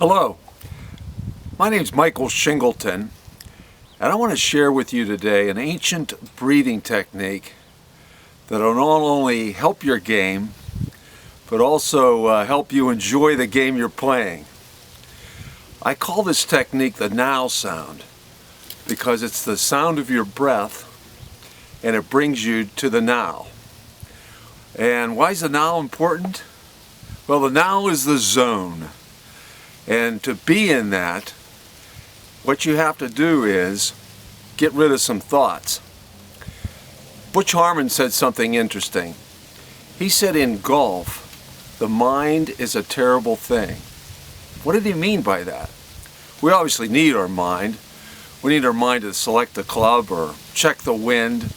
Hello, my name is Michael Shingleton, and I want to share with you today an ancient breathing technique that will not only help your game, but also help you enjoy the game you're playing. I call this technique the now sound because it's the sound of your breath and it brings you to the now. And why is the now important? Well, the now is the zone. And to be in that, what you have to do is get rid of some thoughts. Butch Harmon said something interesting. He said in golf, the mind is a terrible thing. What did he mean by that? We obviously need our mind. We need our mind to select the club or check the wind,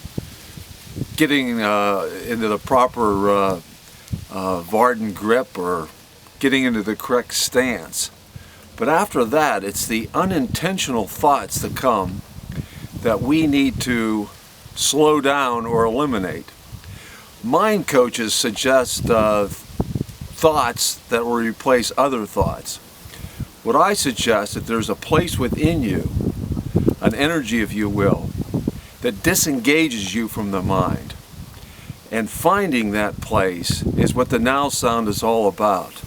getting into the proper Varden grip or getting into the correct stance. But after that, it's the unintentional thoughts that come that we need to slow down or eliminate. Mind coaches suggest thoughts that will replace other thoughts. What I suggest is there's a place within you, an energy if you will, that disengages you from the mind. And finding that place is what the now sound is all about.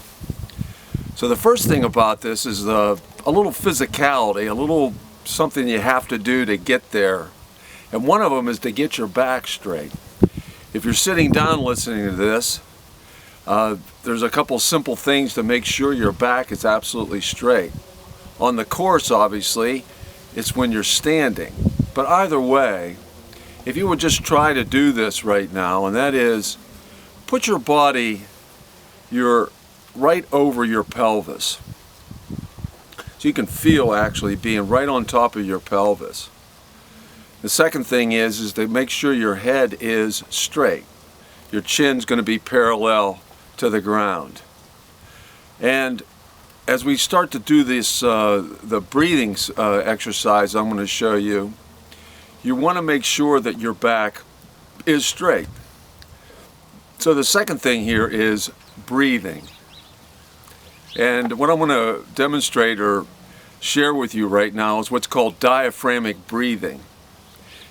So the first thing about this is a little physicality, a little something you have to do to get there. And one of them is to get your back straight. If you're sitting down listening to this, there's a couple simple things to make sure your back is absolutely straight. On the course, obviously, it's when you're standing. But either way, if you would just try to do this right now, and that is, put your body, right over your pelvis. So you can feel actually being right on top of your pelvis. The second thing is to make sure your head is straight. Your chin's going to be parallel to the ground. And as we start to do this, the breathing exercise I'm going to show you, you want to make sure that your back is straight. So the second thing here is breathing. And what I'm going to demonstrate or share with you right now is what's called diaphragmic breathing.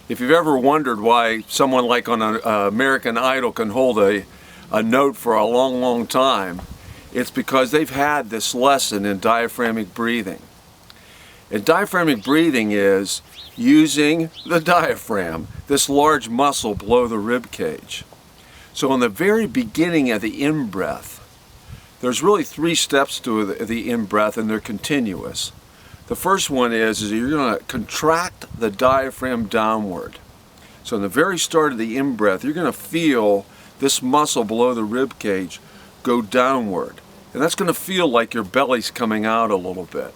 If you've ever wondered why someone like on American Idol can hold a note for a long, long time, it's because they've had this lesson in diaphragmic breathing. And diaphragmic breathing is using the diaphragm, this large muscle below the rib cage. So in the very beginning of the in-breath, there's really three steps to the in-breath, and they're continuous. The first one is you're going to contract the diaphragm downward. So in the very start of the in-breath, you're going to feel this muscle below the rib cage go downward. And that's going to feel like your belly's coming out a little bit.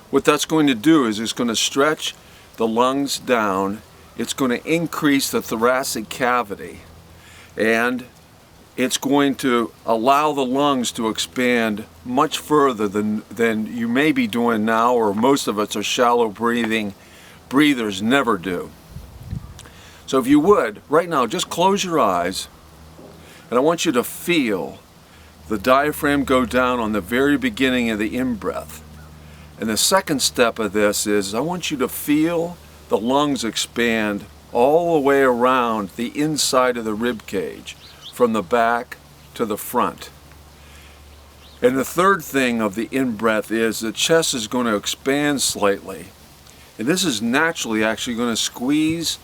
What that's going to do is it's going to stretch the lungs down. It's going to increase the thoracic cavity. And it's going to allow the lungs to expand much further than you may be doing now, or most of us are shallow breathing breathers never do. So if you would, right now, just close your eyes, and I want you to feel the diaphragm go down on the very beginning of the in-breath. And the second step of this is I want you to feel the lungs expand all the way around the inside of the rib cage, from the back to the front. And the third thing of the in-breath is the chest is going to expand slightly. And this is naturally actually going to squeeze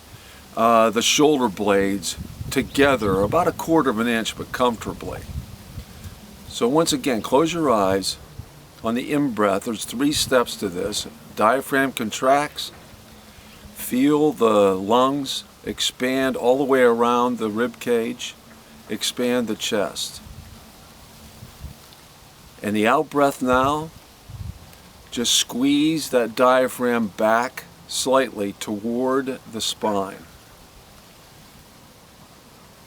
the shoulder blades together about 1/4 inch, but comfortably. So once again, close your eyes. On the in-breath, there's three steps to this. Diaphragm contracts. Feel the lungs expand all the way around the rib cage. Expand the chest. And the out breath now, just squeeze that diaphragm back slightly toward the spine.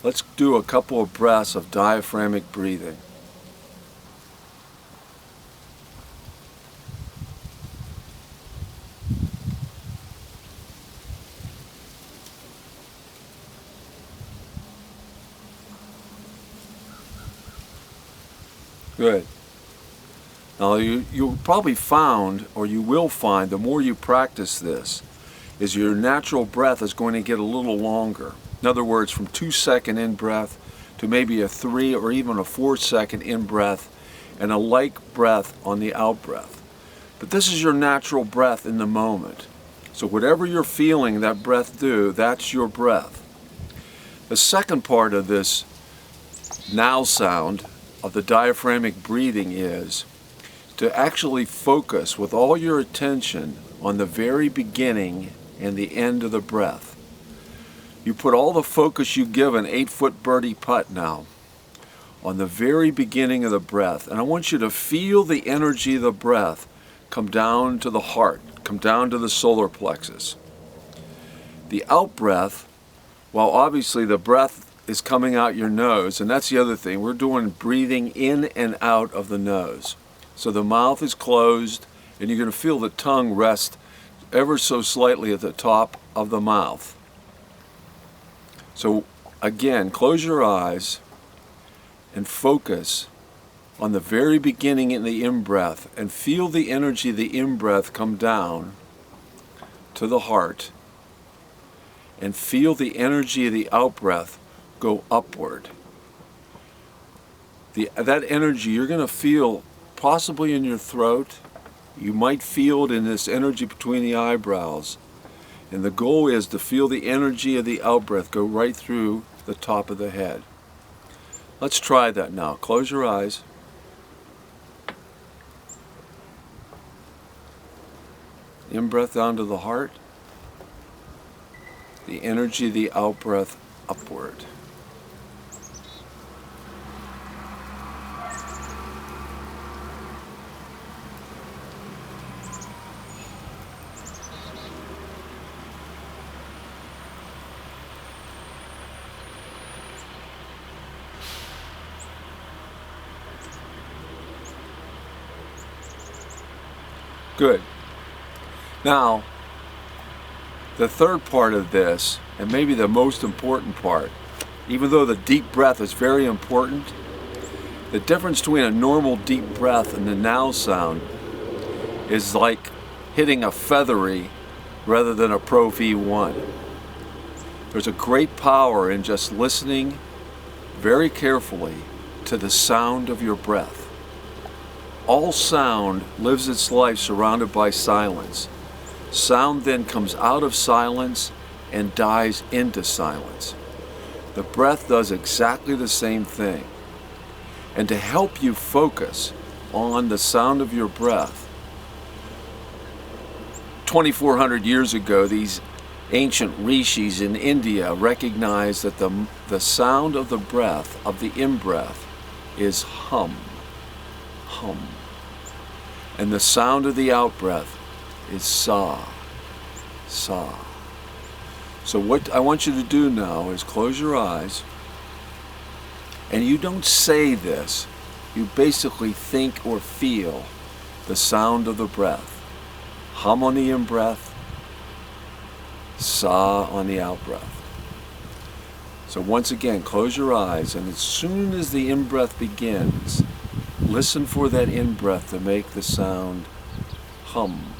Let's do a couple of breaths of diaphragmic breathing. Good. Now you'll probably found, or you will find, the more you practice this, is your natural breath is going to get a little longer. In other words, from 2-second in-breath to maybe a 3 or even a 4-second in-breath, and a light breath on the out-breath. But this is your natural breath in the moment. So whatever you're feeling that breath do, that's your breath. The second part of this now sound of the diaphragmic breathing is to actually focus with all your attention on the very beginning and the end of the breath. You put all the focus you give an 8-foot birdie putt now on the very beginning of the breath. And I want you to feel the energy of the breath come down to the heart, come down to the solar plexus. The out breath, while obviously the breath is coming out your nose, and that's the other thing, we're doing breathing in and out of the nose. So the mouth is closed, and you're going to feel the tongue rest ever so slightly at the top of the mouth. So again, close your eyes and focus on the very beginning in the in-breath, and feel the energy of the in-breath come down to the heart, and feel the energy of the out-breath go upward. That energy you're going to feel possibly in your throat. You might feel it in this energy between the eyebrows. And the goal is to feel the energy of the out-breath go right through the top of the head. Let's try that now. Close your eyes. In-breath down to the heart. The energy of the out-breath upward. Good. Now, the third part of this, and maybe the most important part, even though the deep breath is very important, the difference between a normal deep breath and the now sound is like hitting a feathery rather than a Pro V1. There's a great power in just listening very carefully to the sound of your breath. All sound lives its life surrounded by silence. Sound then comes out of silence and dies into silence. The breath does exactly the same thing. And to help you focus on the sound of your breath, 2,400 years ago, these ancient rishis in India recognized that the sound of the breath, of the in-breath, is hum, hum. And the sound of the out-breath is sa, sa. So what I want you to do now is close your eyes, and you don't say this, you basically think or feel the sound of the breath. Hum on the in-breath, sa on the out-breath. So once again, close your eyes, and as soon as the in-breath begins, listen for that in-breath to make the sound hum,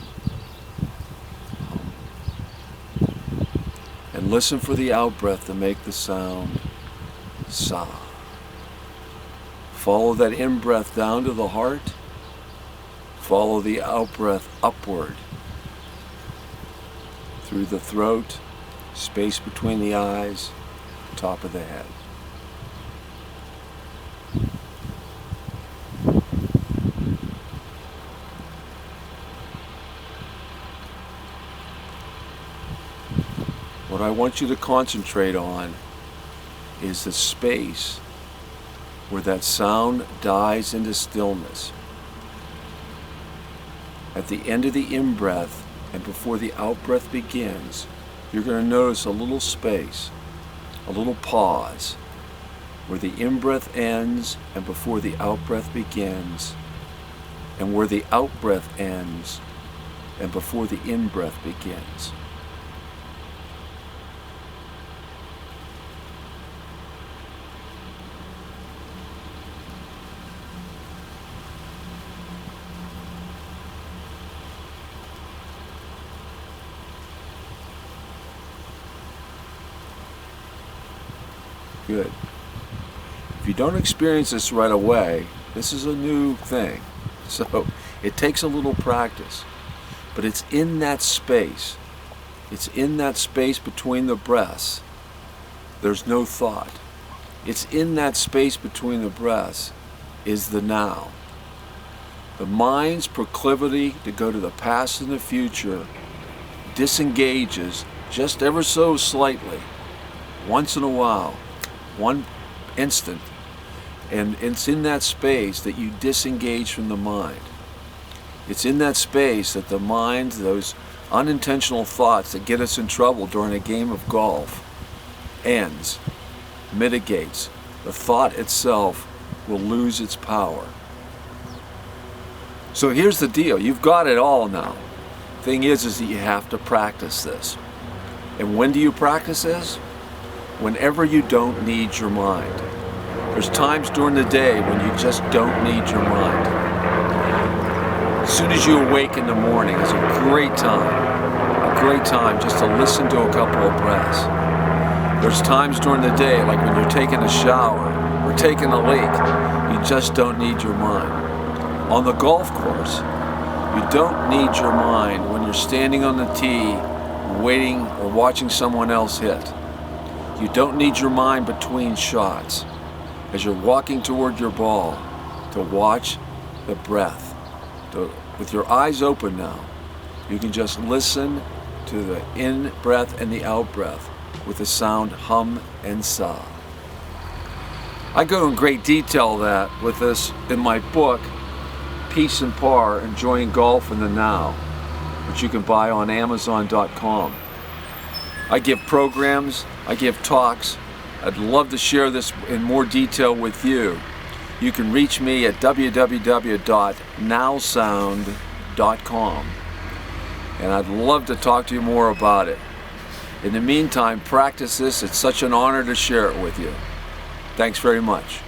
hum. And listen for the out-breath to make the sound sa. Follow that in-breath down to the heart. Follow the out-breath upward through the throat, space between the eyes, top of the head. What I want you to concentrate on is the space where that sound dies into stillness. At the end of the in-breath and before the out-breath begins, you're going to notice a little space, a little pause, where the in-breath ends and before the out-breath begins, and where the out-breath ends and before the in-breath begins. Good. If you don't experience this right away, this is a new thing. So it takes a little practice. But it's in that space. It's in that space between the breaths. There's no thought. It's in that space between the breaths is the now. The mind's proclivity to go to the past and the future disengages just ever so slightly, once in a while, one instant. And it's in that space that you disengage from the mind. It's in that space that the mind, those unintentional thoughts that get us in trouble during a game of golf, ends, mitigates. The thought itself will lose its power. So here's the deal. You've got it all now. Thing is that you have to practice this. And when do you practice this? Whenever you don't need your mind. There's times during the day when you just don't need your mind. As soon as you awake in the morning, it's a great time just to listen to a couple of breaths. There's times during the day, like when you're taking a shower or taking a leak, you just don't need your mind. On the golf course, you don't need your mind when you're standing on the tee, waiting or watching someone else hit. You don't need your mind between shots as you're walking toward your ball to watch the breath. With your eyes open now, you can just listen to the in-breath and the out-breath with the sound hum and sob. I go in great detail with this in my book, Peace and Par, Enjoying Golf in the Now, which you can buy on Amazon.com. I give programs, I give talks. I'd love to share this in more detail with you. You can reach me at www.nowsound.com, and I'd love to talk to you more about it. In the meantime, practice this. It's such an honor to share it with you. Thanks very much.